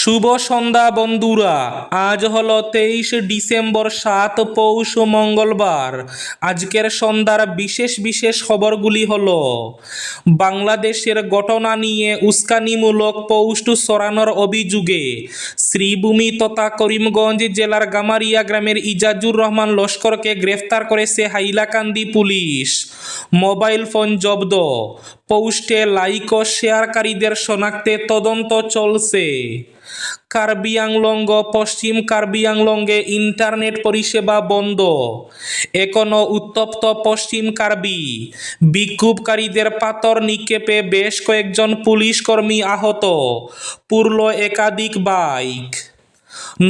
শুভ সন্ধ্যা বন্ধুরা। আজ হলো 23 ডিসেম্বর, 7 পৌষ, মঙ্গলবার। আজকের সন্ধ্যার বিশেষ বিশেষ খবরগুলি হলো: বাংলাদেশের ঘটনা নিয়ে উস্কানিমূলক পোস্ট সরানোর অভিযোগে শ্রীভূমি তথা করিমগঞ্জ জেলার গামারিয়া গ্রামের ইজাজুর রহমান লস্করকে গ্রেফতার করেছে হাইলাকান্দি পুলিশ। মোবাইল ফোন জব্দ, পোস্টে লাইক ও শেয়ারকারীদের শনাক্তে তদন্ত চলছে। কার্বি আংলং ও পশ্চিম কার্বি আংলংয়ে ইন্টারনেট পরিষেবা বন্ধ। এখনো উত্তপ্ত পশ্চিম কার্বি। বিক্ষোভকারীদের পাথর নিক্ষেপে বেশ কয়েকজন পুলিশ কর্মী আহত, পুড়ল একাধিক বাইক।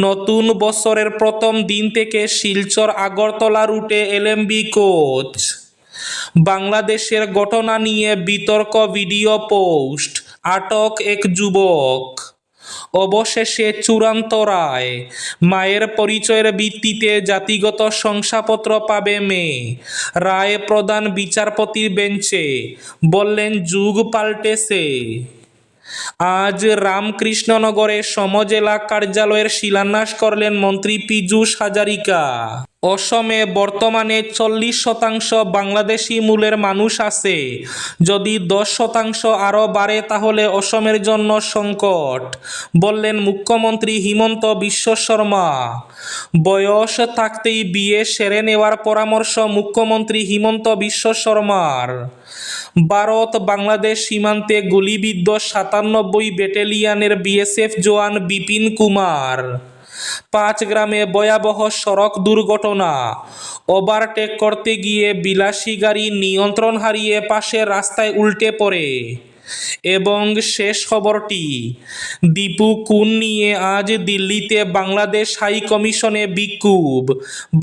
নতুন বছরের প্রথম দিন থেকে শিলচর আগরতলা রুটে এলএমবি কোচ। বাংলাদেশের ঘটনা নিয়ে বিতর্ক ভিডিও পোস্ট, আটক এক যুবক। অবশেষে চূড়ান্ত রায়, মায়ের পরিচয়ের ভিত্তিতে জাতিগত শংসাপত্র পাবে মেয়ে। রায় প্রধান বিচারপতির বেঞ্চে, বললেন যুগ পাল্টেছে। আজ রামকৃষ্ণনগরে সমজেলা কার্যালয়ের শিলান্যাস করলেন মন্ত্রী পীযূষ হাজারিকা। অসমে বর্তমানে 40% বাংলাদেশি মূলের মানুষ আছে। যদি 10% আরও বাড়ে তাহলে অসমের জন্য সংকট, বললেন মুখ্যমন্ত্রী হিমন্ত বিশ্ব শর্মা। বয়স থাকতেই বিয়ে সেরে নেওয়ার পরামর্শ মুখ্যমন্ত্রী হিমন্ত বিশ্ব শর্মার। ভারত বাংলাদেশ সীমান্তে গুলিবিদ্ধ 97 ব্যাটালিয়নের বিএসএফ জওয়ান বিপিন কুমার। 5 গ্রামে ভয়াবহ সড়ক দুর্ঘটনা। ওভারটেক করতে গিয়ে বিলাসী গাড়ি নিয়ন্ত্রণ হারিয়ে পাশের রাস্তায় উল্টে পড়ে। এবং শেষ খবরটি, দীপু কুন নিয়ে আজ দিল্লিতে বাংলাদেশ হাই কমিশনে বিক্ষোভ,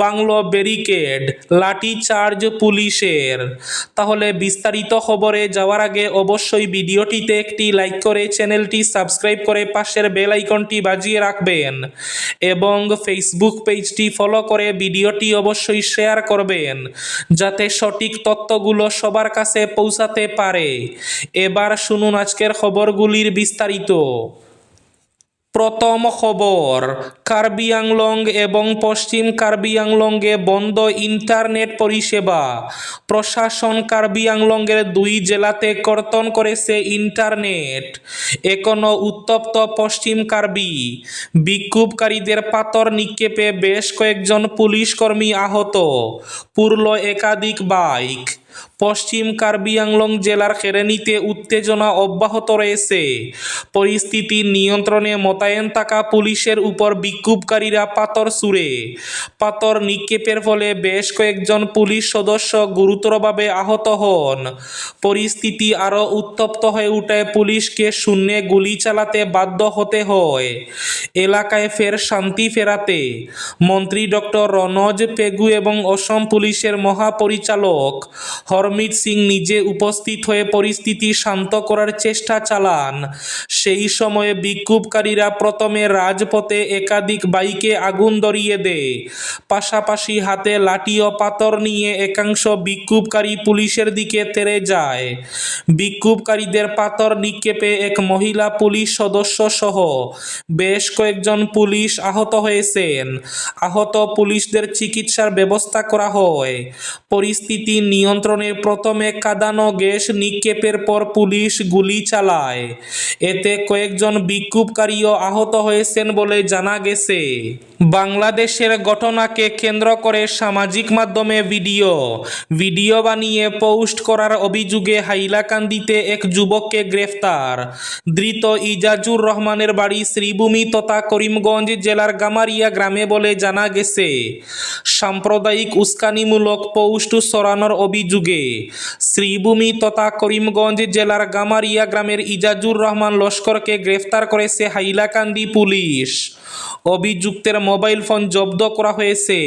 বাংলো ব্যারিকেড, লাঠিচার্জ পুলিশের। তাহলে বিস্তারিত খবরে যাওয়ার আগে অবশ্যই ভিডিওটিতে একটি লাইক করে চ্যানেলটি সাবস্ক্রাইব করে পাশের বেল আইকনটি বাজিয়ে রাখবেন এবং ফেসবুক পেজটি ফলো করে ভিডিওটি অবশ্যই শেয়ার করবেন যাতে সঠিক তথ্যগুলো সবার কাছে পৌঁছাতে পারে। এবার শুনুন আজকের খবরগুলির বিস্তারিত। প্রথম খবর, কার্বি আংলং এবং পশ্চিম কার্বি আংলংয়ে বন্ধ ইন্টারনেট পরিষেবা। প্রশাসন কার্বি আংলংয়ের 2 জেলাতে কর্তন করেছে ইন্টারনেট। এখনো উত্তপ্ত পশ্চিম কার্বি। বিক্ষোভকারীদের পাথর নিক্ষেপে বেশ কয়েকজন পুলিশ কর্মী আহত, পুড়ল একাধিক বাইক। পশ্চিম কার্বি আংলং জেলার খেরেনিতে উত্তেজনা অব্যাহত রয়েছে। পরিস্থিতি নিয়ন্ত্রণে মোতায়েন থাকা পুলিশের উপর বিক্ষোভকারীরা পাথর ছুড়ে। পাথর নিক্ষেপের ফলে বেশ কয়েকজন পুলিশ সদস্য গুরুতরভাবে আহত হন। পরিস্থিতি আরও উত্তপ্ত হয়ে উঠায় পুলিশকে শূন্যে গুলি চালাতে বাধ্য হতে হয়। এলাকায় ফের শান্তি ফেরাতে মন্ত্রী ডক্টর রনজ পেগু এবং অসম পুলিশের মহাপরিচালক হরমিত সিং নিজে উপস্থিত হয়ে পরিস্থিতি শান্ত করার চেষ্টা চালান। সেই সময়ে বিক্ষোভকারীরা প্রথমে রাজপথে একাধিক বাইকে আগুন ধরিয়ে দেয়। পাশাপাশি হাতে লাঠি ও পাথর নিয়ে একাংশ বিক্ষোভকারী পুলিশের দিকে তেড়ে যায়। বিক্ষোভকারীদের পাথর নিক্ষেপে এক মহিলা পুলিশ সদস্য সহ বেশ কয়েকজন পুলিশ আহত হয়েছেন। আহত পুলিশদের চিকিৎসার ব্যবস্থা করা হয়। পরিস্থিতি নিয়ন্ত্রণে প্রথমে কাঁদানো গ্যাস নিক্ষেপের পর পুলিশ গুলি চালায়। এতে কয়েকজন বিক্ষোভকারীও আহত হয়েছেন বলে জানা গেছে। বাংলাদেশের ঘটনাকে কেন্দ্র করে সামাজিক মাধ্যমে ভিডিও বানিয়ে পোস্ট করার অভিযোগে হাইলাকান্দিতে এক যুবককে গ্রেফতার। ধৃত ইজাজুর রহমানের বাড়ি শ্রীভূমি তথা করিমগঞ্জ জেলার গামারিয়া গ্রামে বলে জানা গেছে। সাম্প্রদায়িক উস্কানিমূলক পোস্ট সরানোর অভিযোগে শ্রীভূমি তথা করিমগঞ্জ জেলার গামারিয়া গ্রামের ইজাজুর রহমান লস্করকে গ্রেফতার করেছে হাইলাকান্দি পুলিশ। অভিযুক্তের মোবাইল ফোন জব্দ করা হয়েছে।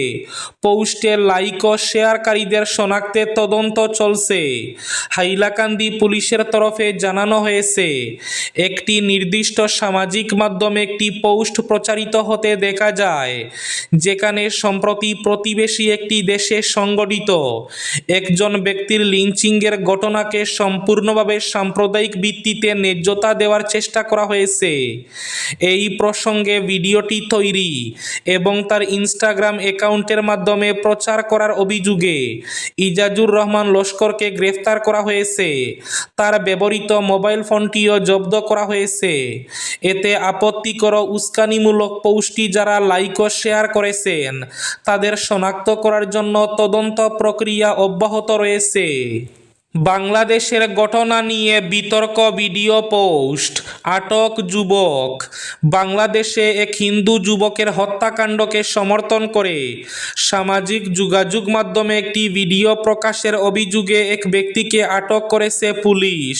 পোস্টে লাইক ও শেয়ারকারীদের শনাক্তে তদন্ত চলছে। হাইলাকান্দি পুলিশের তরফে জানানো হয়েছে, একটি নির্দিষ্ট সামাজিক মাধ্যমে একটি পোস্ট প্রচারিত হতে দেখা যায়, যেখানে সম্প্রতি প্রতিবেশী একটি দেশে সংঘটিত একজন ব্যক্তির লিঞ্চিংয়ের ঘটনাকে সম্পূর্ণভাবে সাম্প্রদায়িক ভিত্তিতে ন্যায্যতা দেওয়ার চেষ্টা করা হয়েছে। এই প্রসঙ্গে ভিডিওটি তৈরি এবং তার ইনস্টাগ্রাম অ্যাকাউন্টের মাধ্যমে প্রচার করার অভিযোগে ইজাজুর রহমান লস্করকে গ্রেফতার করা হয়েছে। তার ব্যবহৃত মোবাইল ফোনটিও জব্দ করা হয়েছে। এতে আপত্তিকর উস্কানিমূলক পোস্টটি যারা লাইক ও শেয়ার করেছেন তাদের শনাক্ত করার জন্য তদন্ত প্রক্রিয়া অব্যাহত রয়েছে। বাংলাদেশের ঘটনা নিয়ে বিতর্ক ভিডিও পোস্ট, আটক যুবক। বাংলাদেশে এক হিন্দু যুবকের হত্যাকাণ্ডকে সমর্থন করে সামাজিক যোগাযোগ মাধ্যমে একটি ভিডিও প্রকাশের অভিযোগে এক ব্যক্তিকে আটক করেছে পুলিশ।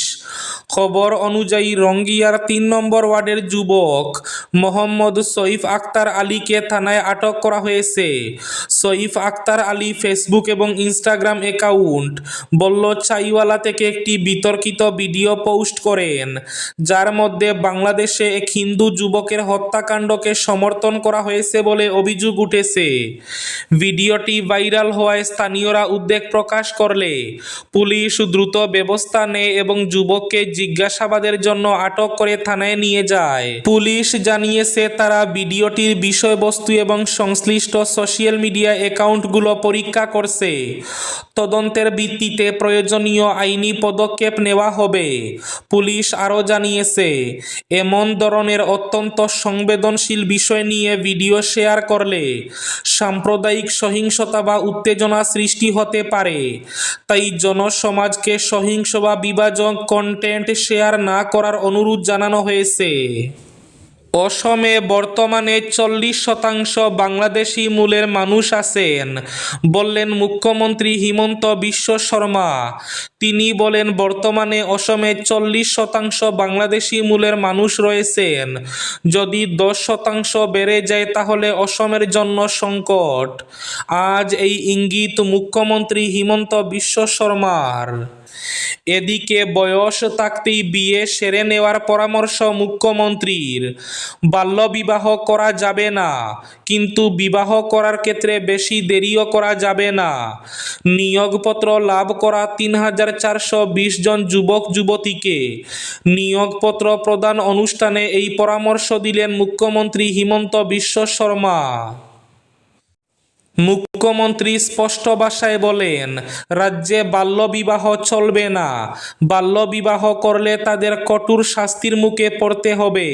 খবর অনুযায়ী রঙ্গিয়ার ৩ নম্বর ওয়ার্ডের যুবক মোহাম্মদ সইফ আক্তার আলীকে থানায় আটক করা হয়েছে। সইফ আক্তার আলী ফেসবুক এবং ইনস্টাগ্রাম অ্যাকাউন্ট বল্ল চাইওয়ালা থেকে একটি বিতর্কিত ভিডিও পোস্ট করেন, যার মধ্যে বাংলাদেশে এক হিন্দু যুবকের হত্যাকাণ্ডকে সমর্থন করা হয়েছে বলে অভিযোগ উঠেছে। ভিডিওটি ভাইরাল হওয়ায় স্থানীয়রা উদ্বেগ প্রকাশ করলে পুলিশ দ্রুত ব্যবস্থা নেয় এবং যুবককে জিজ্ঞাসাবাদের জন্য আটক করে থানায় নিয়ে যায়। পুলিশ জানিয়েছে তারা ভিডিওটির বিষয়বস্তু এবং সংশ্লিষ্ট সোশ্যাল মিডিয়া অ্যাকাউন্টগুলো পরীক্ষা করছে। তদন্তের ভিত্তিতে প্রয়োজনীয় আইনি পদক্ষেপ নেওয়া হবে। পুলিশ আরও জানিয়েছে, এমন ধরনের অত্যন্ত সংবেদনশীল বিষয় নিয়ে ভিডিও শেয়ার করলে সাম্প্রদায়িক সহিংসতা বা উত্তেজনা সৃষ্টি হতে পারে। তাই জনসমাজকে সহিংস বা বিভাজক কন্টেন্ট শেয়ার না করার অনুরোধ জানানো হয়েছে। অসমে বর্তমানে 40% বাংলাদেশি মূলের মানুষ আছেন, বললেন মুখ্যমন্ত্রী হিমন্ত বিশ্ব শর্মা। তিনি বলেন, বর্তমানে অসমে 40% বাংলাদেশি মূলের মানুষ রয়েছেন। যদি 10% বেড়ে যায় তাহলে অসমের জন্য সংকট। আজ এই ইঙ্গিত মুখ্যমন্ত্রী হিমন্ত বিশ্ব শর্মার। এদিকে বয়স থাকতেই বিয়ে সেরে নেওয়ার পরামর্শ মুখ্যমন্ত্রীর। বাল্যবিবাহ করা যাবে না, কিন্তু বিবাহ করার ক্ষেত্রে বেশি দেরিও করা যাবে না। নিয়োগপত্র লাভ করা 3420 জন যুবক যুবতীকে নিয়োগপত্র প্রদান অনুষ্ঠানে এই পরামর্শ দিলেন মুখ্যমন্ত্রী হিমন্ত বিশ্ব শর্মা। মুখ্যমন্ত্রী স্পষ্ট ভাষায় বলেন, রাজ্যে বাল্যবিবাহ চলবে না। বাল্যবিবাহ করলে তাদের কঠোর শাস্তির মুখে পড়তে হবে।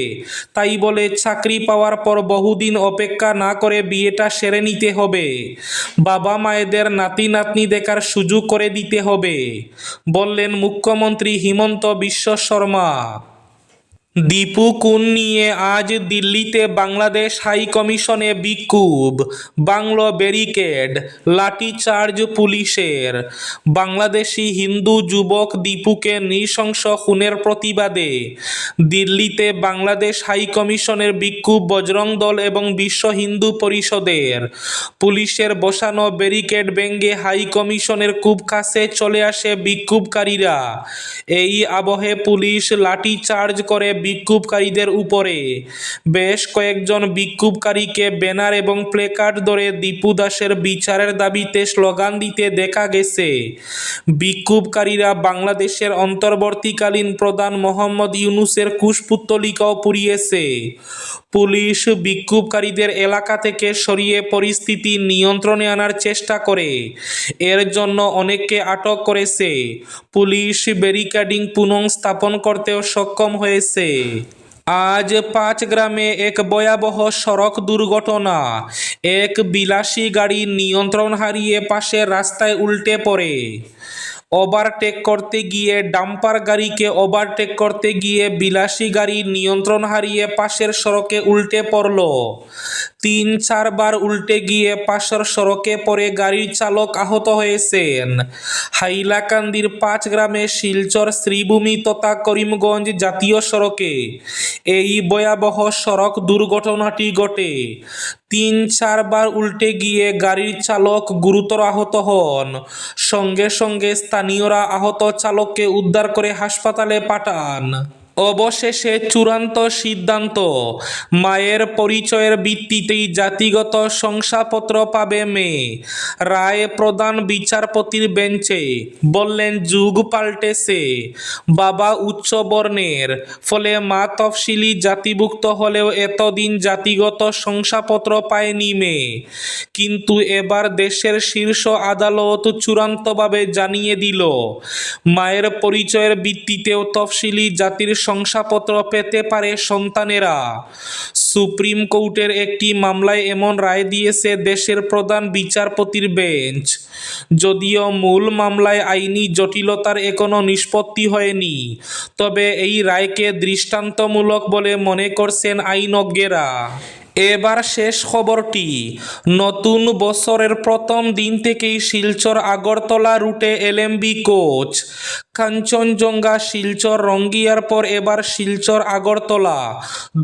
তাই বলে চাকরি পাওয়ার পর বহুদিন অপেক্ষা না করে বিয়েটা সেরে নিতে হবে। বাবা মায়েদের নাতি নাতনি দেখার সুযোগ করে দিতে হবে, বললেন মুখ্যমন্ত্রী হিমন্ত বিশ্ব শর্মা। দীপু কুন নিয়ে আজ দিল্লিতে বাংলাদেশ হাই কমিশনে বিক্ষোভ, বাংলো ব্যারিকেড, লাঠিচার্জ পুলিশের। বাংলাদেশি হিন্দু যুবক দীপুকে নৃশংস খুনের প্রতিবাদে দিল্লিতে বাংলাদেশ হাই কমিশনের বিক্ষোভ বজরং দল এবং বিশ্ব হিন্দু পরিষদের। পুলিশের বসানো ব্যারিকেড ভেঙে হাই কমিশনের খুব কাছে চলে আসে বিক্ষোভকারীরা। এই আবহে পুলিশ লাঠিচার্জ করে বিক্ষোভকারীদের উপরে। বেশ কয়েকজন বিক্ষোভকারীকে ব্যানার এবং প্লেকার্ড ধরে দীপু দাসের বিচারের দাবিতে স্লোগান দিতে দেখা গেছে। বিক্ষোভকারীরা বাংলাদেশের অন্তর্বর্তীকালীন প্রধান মোহাম্মদ ইউনূসের কুশপুত্তলিকাও পুড়িয়েছে। পুলিশ বিক্ষোভকারীদের এলাকা থেকে সরিয়ে পরিস্থিতি নিয়ন্ত্রণে আনার চেষ্টা করে। এর জন্য অনেককে আটক করেছে। পুলিশ ব্যারিকেডিং পুনঃস্থাপন করতেও সক্ষম হয়েছে। আজ 5 গ্রামে এক ভয়াবহ সড়ক দুর্ঘটনা। এক বিলাসী গাড়ি নিয়ন্ত্রণ হারিয়ে পাশের রাস্তায় উল্টে পড়ে। ওভারটেক করতে গিয়ে ডাম্পার গাড়িকে ওভারটেক করতে গিয়ে বিলাসী গাড়ি নিয়ন্ত্রণ হারিয়ে পাশের সড়কে উল্টে পড়ল। ৩-৪ বার উল্টে গিয়ে পাশের সড়কে পড়ে গাড়ির চালক আহত হয়েছেন। হাইলাকান্দির ৫ গ্রামে শিলচর শ্রীভূমি তথা করিমগঞ্জ জাতীয় সড়কে এই ভয়াবহ সড়ক দুর্ঘটনাটি ঘটে। ৩-৪ বার উল্টে গিয়ে গাড়ির চালক গুরুতর আহত হন। সঙ্গে সঙ্গে স্থানীয়রা আহত চালককে উদ্ধার করে হাসপাতালে পাঠান। অবশেষে চূড়ান্ত সিদ্ধান্ত, মায়ের পরিচয়ের ভিত্তিতেই জাতিগত শংসাপত্র পাবে মেয়ে। রায় প্রধান বিচারপতির বেঞ্চে বললেন, যুগ পাল্টেছে। বাবা উচ্চ বর্ণের, ফলে মা তফসিলি জাতিভুক্ত হলেও এতদিন জাতিগত শংসাপত্র পায়নি মেয়ে। কিন্তু এবার দেশের শীর্ষ আদালত চূড়ান্তভাবে জানিয়ে দিল, মায়ের পরিচয়ের ভিত্তিতেও তফসিলি জাতির শংসাপত্র পেতে পারে সন্তানেরা। সুপ্রিম কোর্টের একটি মামলায় এমন রায় দিয়েছে দেশের প্রধান বিচারপতির বেঞ্চ। যদিও মূল মামলায় আইনি জটিলতার এখনো নিষ্পত্তি হয়নি, তবে এই রায়কে দৃষ্টান্তমূলক বলে মনে করছেন আইনজ্ঞেরা। এবার শেষ খবরটি, নতুন বছরের প্রথম দিন থেকেই শিলচর আগরতলা রুটে এলএমবি কোচ। কাঞ্চনজঙ্ঘা শিলচর রঙ্গিয়ার পর এবার শিলচর আগরতলা,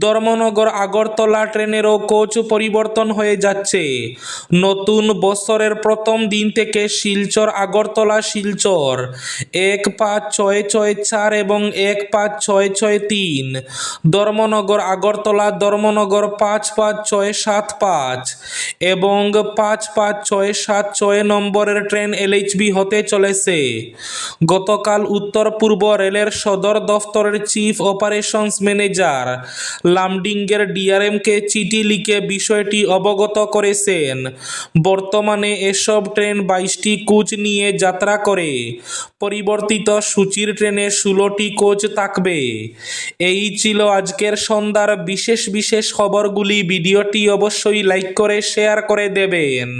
ধর্মনগর আগরতলা ট্রেনেরও কোচ পরিবর্তন হয়ে যাচ্ছে। নতুন বছরের প্রথম দিন থেকে শিলচর আগরতলা শিলচর ১৫৬৬৪ এবং ১৫৬৬৩, ধর্মনগর আগরতলা ধর্মনগর ৫৫৬৭৫ এবং ৫৫৬৭৬ নম্বরের ট্রেন এলএইচবি হতে চলেছে। গতকাল উত্তর পূর্ব রেলের সদর দফতরের চিফ অপারেশনস ম্যানেজার লামডিংয়ের ডিআরএমকে চিঠি লিখে বিষয়টি অবগত করেছেন। বর্তমানে এসব ট্রেন ২২টি কোচ নিয়ে যাত্রা করে। পরিবর্তিত সূচির ট্রেনে ১৬টি কোচ থাকবে। এই ছিল আজকের সন্ধ্যার বিশেষ বিশেষ খবরগুলি। ভিডিওটি অবশ্যই লাইক করে শেয়ার করে দেবেন।